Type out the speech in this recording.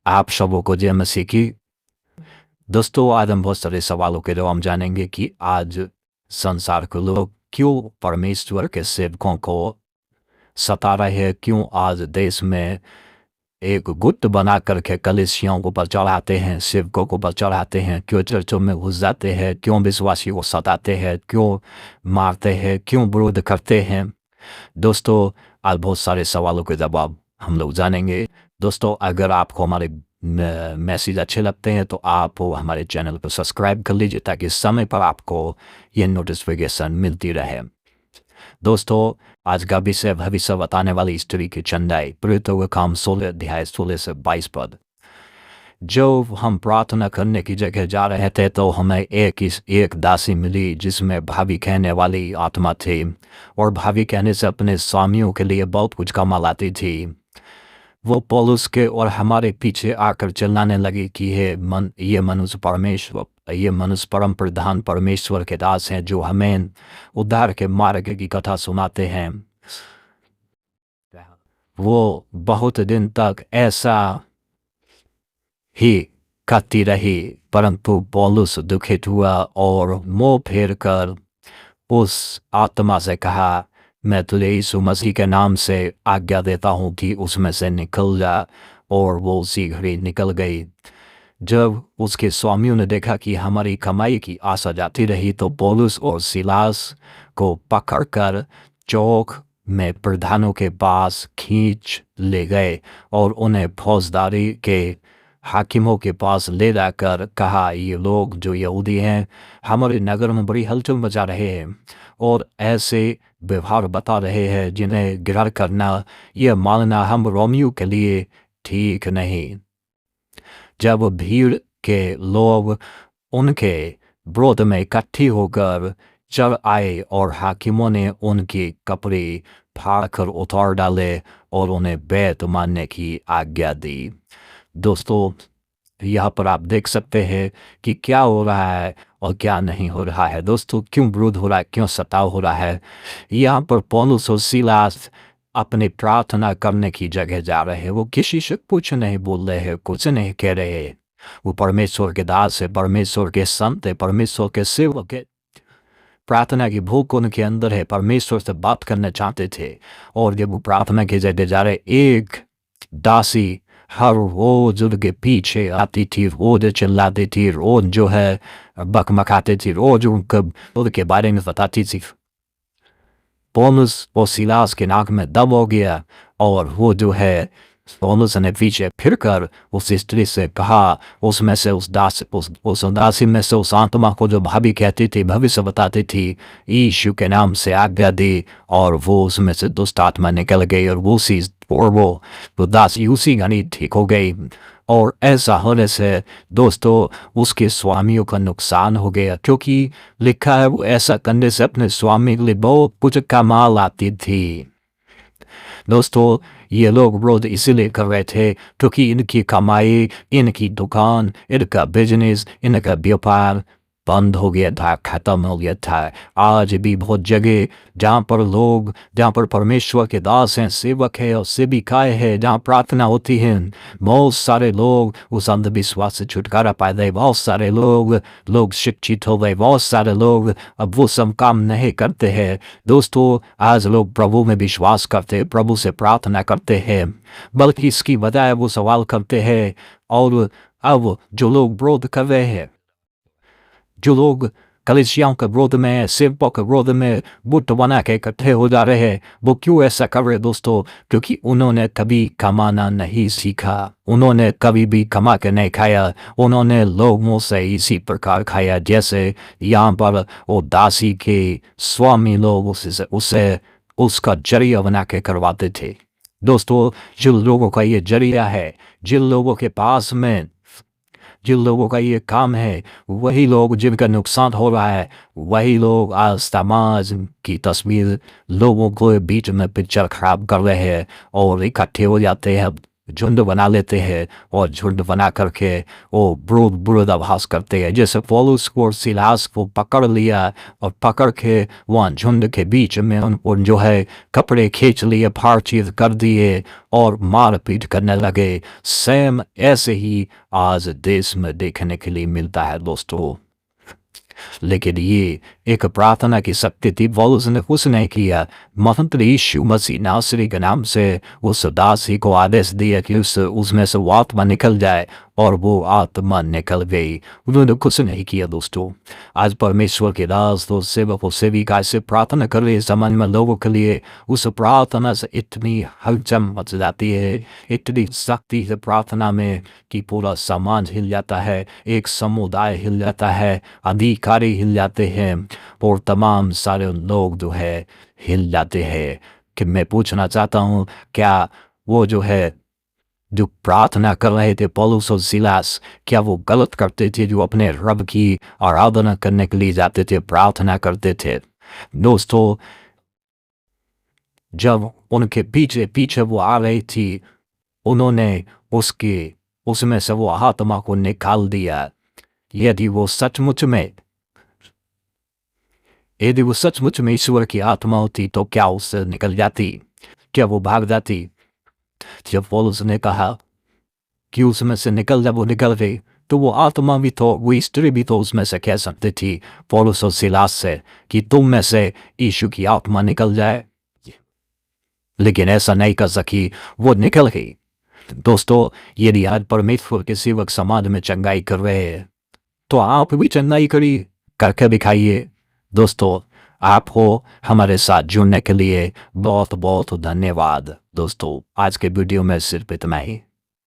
आप सबों को जय मसीह की। दोस्तों, आज हम बहुत सारे सवालों के जवाब जानेंगे कि आज संसार के लोग क्यों परमेश्वर के सेवकों को सता रहे हैं, क्यों आज देश में एक गुट बना करके कलीसियाओं को पर चढ़ाते हैं, सेवकों को पर चढ़ाते हैं, क्यों चर्चों में घुस जाते हैं, क्यों विश्वासियों को सताते हैं, क्यों मारते हैं, क्यों विरोध करते हैं। दोस्तों, आज बहुत सारे सवालों के जवाब हम लोग जानेंगे। दोस्तों, अगर आपको हमारे मैसेज अच्छे लगते हैं तो आप हमारे चैनल को सब्सक्राइब कर लीजिए ताकि समय पर आपको ये नोटिफिकेशन मिलती रहे। दोस्तों, आज का विषय भविष्य बताने वाली स्टोरी की चंदाई प्रेरितों का काम 16 अध्याय 16 से 22 पद। जब हम प्रार्थना करने की जगह जा रहे थे तो हमें एक दासी मिली जिसमें भाभी कहने वाली आत्मा थी और भाभी कहने से अपने स्वामियों के लिए बहुत कुछ कमा लाती थी। वो पौलुस के और हमारे पीछे आकर चिल्लाने लगी कि ये मनुष्य परम प्रधान परमेश्वर के दास हैं जो हमें उद्धार के मार्ग की कथा सुनाते हैं। वो बहुत दिन तक ऐसा ही करती रही, परंतु पौलुस दुखित हुआ और मुंह फेर कर उस आत्मा से कहा, मैं तुझे यीशु मसीह के नाम से आज्ञा देता हूँ कि उसमें से निकल जा, और वो उसी घड़ी निकल गई। जब उसके स्वामियों ने देखा कि हमारी कमाई की आशा जाती रही तो पौलुस और सिलास को पकड़कर चौक में प्रधानों के पास खींच ले गए और उन्हें फौजदारी के हाकिमों के पास ले जाकर कहा, ये लोग जो यहूदी हैं हमारे नगर में बड़ी हलचल मचा रहे हैं और ऐसे व्यवहार बता रहे हैं जिन्हें गिरफ्तार करना, यह मानना हम रोमियों के लिए ठीक नहीं। जब भीड़ के लोग उनके विरोध में इकट्ठी होकर चढ़ आए और हाकिमों ने उनके कपड़े फाड़कर उतार डाले और उन्हें बैत मानने की आज्ञा दी। दोस्तों, यहाँ पर आप देख सकते हैं कि क्या हो रहा है और क्या नहीं हो रहा है। दोस्तों, क्यों विरोध हो रहा है, क्यों सताव हो रहा है। यहाँ पर पौलुस और सिलास अपने प्रार्थना करने की जगह जा रहे हैं। वो किसी से कुछ नहीं बोल रहे हैं, कुछ नहीं कह रहे हैं। वो परमेश्वर के दास है, परमेश्वर के संत है, परमेश्वर के सेवक है। प्रार्थना की भूख उनके अंदर है, परमेश्वर से बात करना चाहते थे। और जब वो प्रार्थना की जगह जा रहे, एक दासी हर रोज उनके पीछे आती थी, रोज चिल्लाती थी, रोज जो है बकमकाती थी, रोज उनके बारे में बताती थी। पौलुस और सिलास के नाक में दम हो गया और वो जो है पौलुस ने पीछे फिरकर उस स्त्री से कहा, उसमें से उस दासी में से उस आत्मा को जो भाभी कहती थी, भविष्य बताती थी, यीशु के नाम से आज्ञा दी और वो उसमें से दुष्ट आत्मा निकल गई और वो दासी उसी घड़ी ठीक हो गई। और ऐसा होने से दोस्तों उसके स्वामियों का नुकसान हो गया, क्योंकि लिखा है वो ऐसा करने से अपने स्वामी के लिए बहुत कुछ कमा लाती थी। दोस्तों, ये लोग विरोध इसीलिए कर रहे थे क्योंकि इनकी कमाई, इनकी दुकान, इनका बिजनेस, इनका व्यापार बंद हो गया था, खत्म हो गया था। आज भी बहुत जगह जहाँ पर परमेश्वर के दास हैं, सेवक है और सेविकाएं हैं, जहाँ प्रार्थना होती है, बहुत सारे लोग उस अंधविश्वास से छुटकारा पाए गए, बहुत सारे लोग शिक्षित हो गए, बहुत सारे लोग अब वो सब काम नहीं करते हैं। दोस्तों, आज लोग प्रभु में विश्वास करते हैं, प्रभु से प्रार्थना करते हैं, बल्कि इसकी बजाय वो सवाल करते हैं। और अब जो लोग विरोध कर रहे हैं, जो लोग कलीसियाओं के विरोध में, सेवकों के विरोध में बुत बना के इकट्ठे हो जा रहे हैं, वो क्यों ऐसा कर रहे दोस्तों? क्योंकि उन्होंने कभी कमाना नहीं सीखा, उन्होंने कभी भी कमा के नहीं खाया, उन्होंने लोगों से इसी प्रकार खाया जैसे यहाँ पर वो दासी के स्वामी लोग उसका जरिया बना के करवाते थे। दोस्तों, जिन लोगों का ये जरिया है, जिन लोगों के पास में जिन लोगों का ये काम है, वही लोग जिनका नुकसान हो रहा है, वही लोग आज समाज की तस्वीर लोगों को बीच में पिक्चर खराब कर रहे हैं और इकट्ठे हो जाते हैं झुंड बना लेते हैं और झुंड बना करके वो विरोधाभास करते हैं। जैसे पौलुस और सिलास को पकड़ लिया और पकड़ के वहाँ झुंड के बीच में उन जो है कपड़े खींच लिए, फाड़ चीर कर दिए और मार पीट करने लगे। सेम ऐसे ही आज देश में देखने के लिए मिलता है दोस्तों। लेकिन ये एक प्रार्थना की शक्ति थी। पौलुस ने कुछ नहीं किया, महंत यीशु मसीह नासरी के नाम से उस दासी को आदेश दिया कि उसमें से वो आत्मा निकल जाए और वो आत्मा निकल गई। उन्होंने कुछ नहीं किया दोस्तों। आज परमेश्वर के दास तो सेवक और सेविका से प्रार्थना कर रहे समाज में लोगों के लिए, उस प्रार्थना से इतनी हलचल मच जाती है, इतनी शक्ति है प्रार्थना में कि पूरा समाज हिल जाता है, एक समुदाय हिल जाता है, अधिकारी हिल जाते हैं और तमाम सारे लोग जो है हिल जाते हैं। कि मैं पूछना चाहता हूँ, क्या वो जो है जो प्रार्थना कर रहे थे पौलुस और सिलास, क्या वो गलत करते थे जो अपने रब की आराधना करने के लिए जाते थे, प्रार्थना करते थे? दोस्तों, जब उनके पीछे पीछे वो आ रही थी, उन्होंने उसमें से वो आत्मा को निकाल दिया। यदि वो सचमुच में ईश्वर की आत्मा होती तो क्या उससे निकल जाती? क्या वो भाग जाती? जब पौलुस ने कहा कि उसमें से निकल जा, वो निकल गई, तो वो आत्मा भी तो, वो स्त्री भी तो उसमें से कह सकती थी पौलुस और सिलास से कि तुम में से यीशु की आत्मा निकल जाए, लेकिन ऐसा नहीं कर सकी, वो निकल गई। दोस्तों, यदि आज परमेश्वर के सेवक समाज में चंगाई कर रहे हैं तो आप भी चंगाई करके दिखाइए। दोस्तों, आपको हमारे साथ जुड़ने के लिए बहुत बहुत धन्यवाद। दोस्तों, आज के वीडियो में सिर्फ इतना ही।